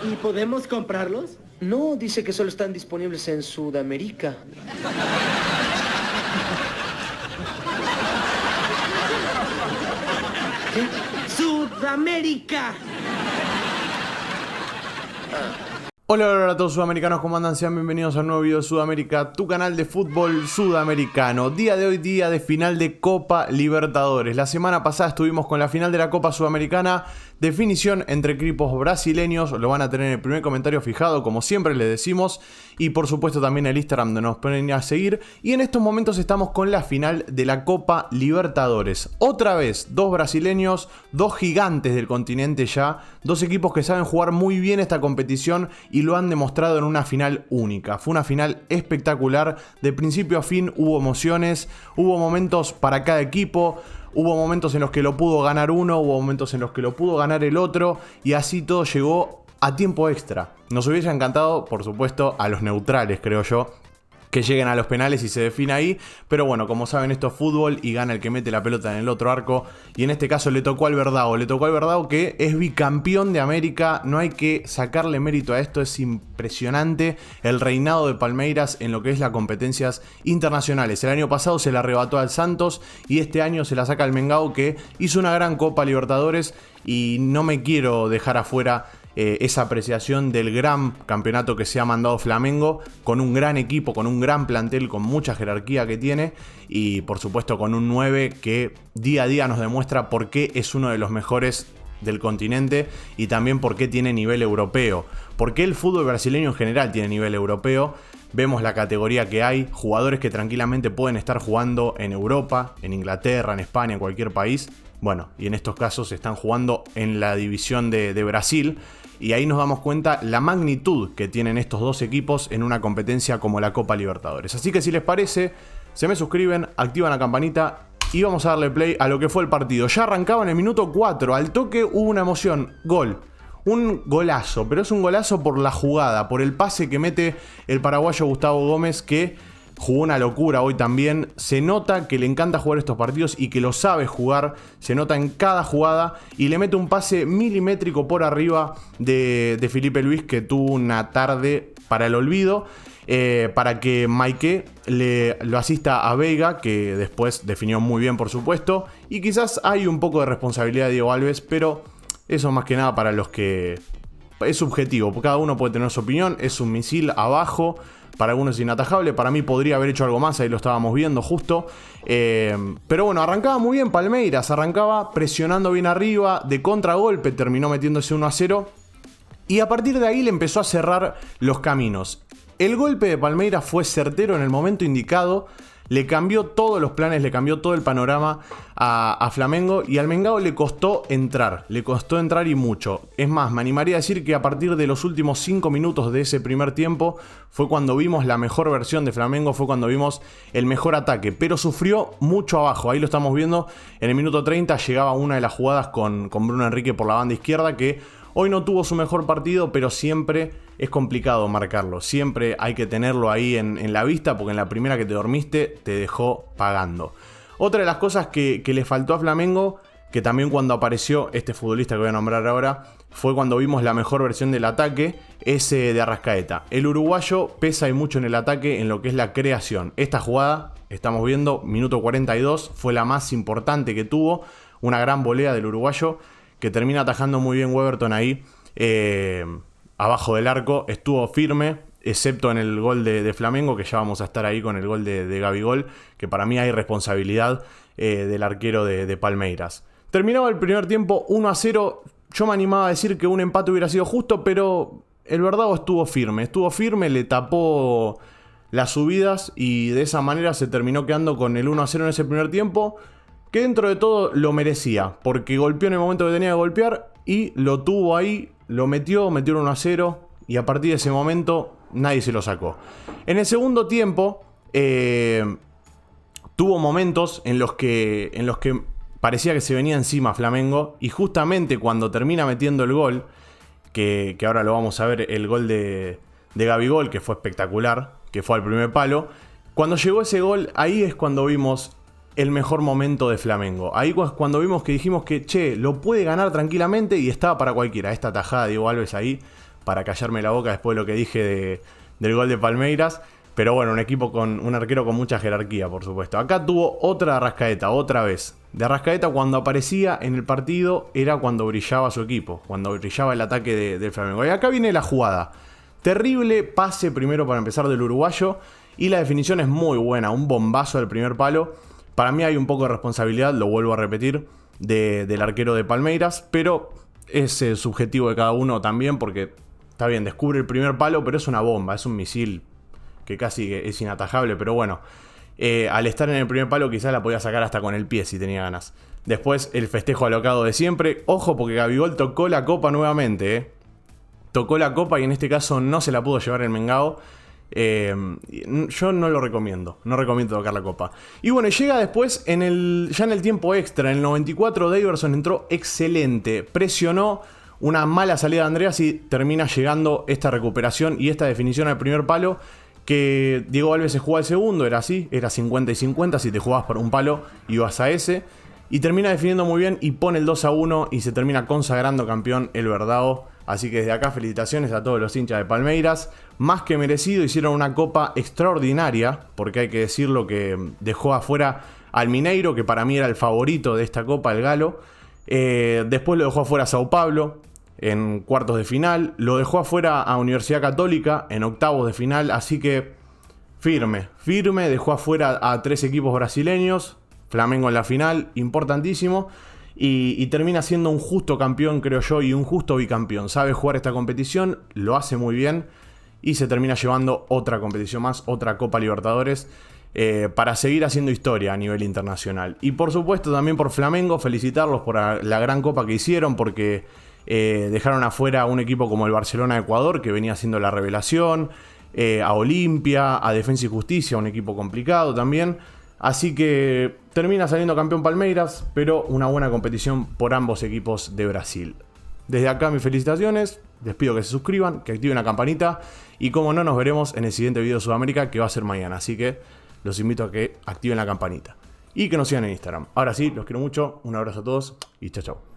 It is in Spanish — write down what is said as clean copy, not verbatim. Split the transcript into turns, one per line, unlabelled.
¿Y podemos comprarlos?
No, dice que solo están disponibles en Sudamérica.
¿Qué? ¡Sudamérica!
Hola a todos sudamericanos, ¿cómo andan? Sean bienvenidos a un nuevo video de Sudamérica, tu canal de fútbol sudamericano. Día de hoy, día de final de Copa Libertadores. La semana pasada estuvimos con la final de la Copa Sudamericana. Definición entre equipos brasileños, lo van a tener en el primer comentario fijado, como siempre les decimos. Y por supuesto también el Instagram donde nos pueden a seguir. Y en estos momentos estamos con la final de la Copa Libertadores. Otra vez, dos brasileños, dos gigantes del continente ya. Dos equipos que saben jugar muy bien esta competición y lo han demostrado en una final única. Fue una final espectacular, de principio a fin hubo emociones, hubo momentos para cada equipo. Hubo momentos en los que lo pudo ganar uno, hubo momentos en los que lo pudo ganar el otro, y así todo llegó a tiempo extra. Nos hubiese encantado, por supuesto, a los neutrales, creo yo, que lleguen a los penales y se define ahí. Pero bueno, como saben, esto es fútbol y gana el que mete la pelota en el otro arco. Y en este caso le tocó al Verdao que es bicampeón de América. No hay que sacarle mérito a esto, es impresionante el reinado de Palmeiras en lo que es las competencias internacionales. El año pasado se la arrebató al Santos y este año se la saca al Mengao, que hizo una gran Copa Libertadores. Y no me quiero dejar afuera esa apreciación del gran campeonato que se ha mandado Flamengo, con un gran equipo, con un gran plantel, con mucha jerarquía que tiene, y por supuesto con un 9 que día a día nos demuestra por qué es uno de los mejores del continente y también por qué tiene nivel europeo, porque el fútbol brasileño en general tiene nivel europeo. Vemos la categoría que hay, jugadores que tranquilamente pueden estar jugando en Europa, en Inglaterra, en España, en cualquier país. Bueno, y en estos casos están jugando en la división de Brasil. Y ahí nos damos cuenta la magnitud que tienen estos dos equipos en una competencia como la Copa Libertadores. Así que si les parece, se me suscriben, activan la campanita y vamos a darle play a lo que fue el partido. Ya arrancaba en el minuto 4, al toque hubo una emoción, gol. Un golazo, pero es un golazo por la jugada, por el pase que mete el paraguayo Gustavo Gómez, que jugó una locura hoy también. Se nota que le encanta jugar estos partidos y que lo sabe jugar. Se nota en cada jugada y le mete un pase milimétrico por arriba de Felipe Luis, que tuvo una tarde para el olvido. Para que Maike lo asista a Veiga, que después definió muy bien, por supuesto. Y quizás hay un poco de responsabilidad de Diego Alves, pero eso más que nada para los que... es subjetivo, cada uno puede tener su opinión. Es un misil abajo, para algunos es inatajable, para mí podría haber hecho algo más, ahí lo estábamos viendo justo. Pero bueno, arrancaba muy bien Palmeiras, arrancaba presionando bien arriba, de contragolpe terminó metiéndose 1-0. Y a partir de ahí le empezó a cerrar los caminos. El golpe de Palmeiras fue certero en el momento indicado. Le cambió todos los planes, le cambió todo el panorama a Flamengo, y al Mengao le costó entrar y mucho. Es más, me animaría a decir que a partir de los últimos 5 minutos de ese primer tiempo fue cuando vimos la mejor versión de Flamengo, fue cuando vimos el mejor ataque, pero sufrió mucho abajo. Ahí lo estamos viendo, en el minuto 30 llegaba una de las jugadas con Bruno Henrique por la banda izquierda, que hoy no tuvo su mejor partido, pero siempre es complicado marcarlo. Siempre hay que tenerlo ahí en la vista, porque en la primera que te dormiste te dejó pagando. Otra de las cosas que le faltó a Flamengo, que también cuando apareció este futbolista que voy a nombrar ahora, fue cuando vimos la mejor versión del ataque, ese de Arrascaeta. El uruguayo pesa y mucho en el ataque, en lo que es la creación. Esta jugada, estamos viendo, minuto 42, fue la más importante que tuvo. Una gran volea del uruguayo, que termina atajando muy bien Weberton ahí, abajo del arco. Estuvo firme, excepto en el gol de Flamengo, que ya vamos a estar ahí con el gol de Gabigol, que para mí hay responsabilidad del arquero de Palmeiras. Terminaba el primer tiempo 1-0, yo me animaba a decir que un empate hubiera sido justo, pero el Verdao estuvo firme, le tapó las subidas y de esa manera se terminó quedando con el 1-0 en ese primer tiempo, que dentro de todo lo merecía, porque golpeó en el momento que tenía que golpear y lo tuvo ahí, lo metió el 1-0 y a partir de ese momento nadie se lo sacó. En el segundo tiempo tuvo momentos en los que parecía que se venía encima Flamengo, y justamente cuando termina metiendo el gol, que ahora lo vamos a ver, el gol de Gabigol, que fue espectacular, que fue al primer palo, cuando llegó ese gol, ahí es cuando vimos el mejor momento de Flamengo. Ahí es cuando vimos que dijimos que, lo puede ganar tranquilamente y estaba para cualquiera. Esta tajada de Diego Alves ahí para callarme la boca después de lo que dije del gol de Palmeiras. Pero bueno, un equipo con un arquero con mucha jerarquía, por supuesto. Acá tuvo otra de Arrascaeta, otra vez. De Arrascaeta cuando aparecía en el partido era cuando brillaba su equipo, cuando brillaba el ataque del Flamengo. Y acá viene la jugada. Terrible pase primero para empezar del uruguayo y la definición es muy buena, un bombazo del primer palo. Para mí hay un poco de responsabilidad, lo vuelvo a repetir, del arquero de Palmeiras, pero es subjetivo de cada uno también porque, está bien, descubre el primer palo, pero es una bomba, es un misil que casi es inatajable, pero bueno, al estar en el primer palo quizás la podía sacar hasta con el pie si tenía ganas. Después el festejo alocado de siempre, ojo porque Gabigol tocó la copa nuevamente, tocó la copa y en este caso no se la pudo llevar el Mengao. Yo no lo recomiendo, no recomiendo tocar la copa. Y bueno, llega después ya en el tiempo extra, en el 94 Daverson entró excelente, presionó una mala salida de Andreas y termina llegando esta recuperación y esta definición al primer palo. Que Diego Alves se jugaba al segundo, era así, era 50 y 50, si te jugabas por un palo ibas a ese. Y termina definiendo muy bien y pone el 2-1 y se termina consagrando campeón el Verdao. Así que desde acá felicitaciones a todos los hinchas de Palmeiras. Más que merecido, hicieron una copa extraordinaria, porque hay que decirlo que dejó afuera al Mineiro, que para mí era el favorito de esta copa, el Galo. Después lo dejó afuera a Sao Paulo en cuartos de final. Lo dejó afuera a Universidad Católica en octavos de final. Así que firme. Dejó afuera a 3 equipos brasileños. Flamengo en la final, importantísimo. Y termina siendo un justo campeón, creo yo, y un justo bicampeón. Sabe jugar esta competición, lo hace muy bien. Y se termina llevando otra competición más, otra Copa Libertadores. Para seguir haciendo historia a nivel internacional. Y por supuesto también por Flamengo, felicitarlos por la gran copa que hicieron, porque dejaron afuera a un equipo como el Barcelona de Ecuador, que venía siendo la revelación, a Olimpia, a Defensa y Justicia, un equipo complicado también. Así que termina saliendo campeón Palmeiras, pero una buena competición por ambos equipos de Brasil. Desde acá mis felicitaciones, les pido que se suscriban, que activen la campanita y como no, nos veremos en el siguiente video de Sudamérica que va a ser mañana. Así que los invito a que activen la campanita y que nos sigan en Instagram. Ahora sí, los quiero mucho, un abrazo a todos y chao chao.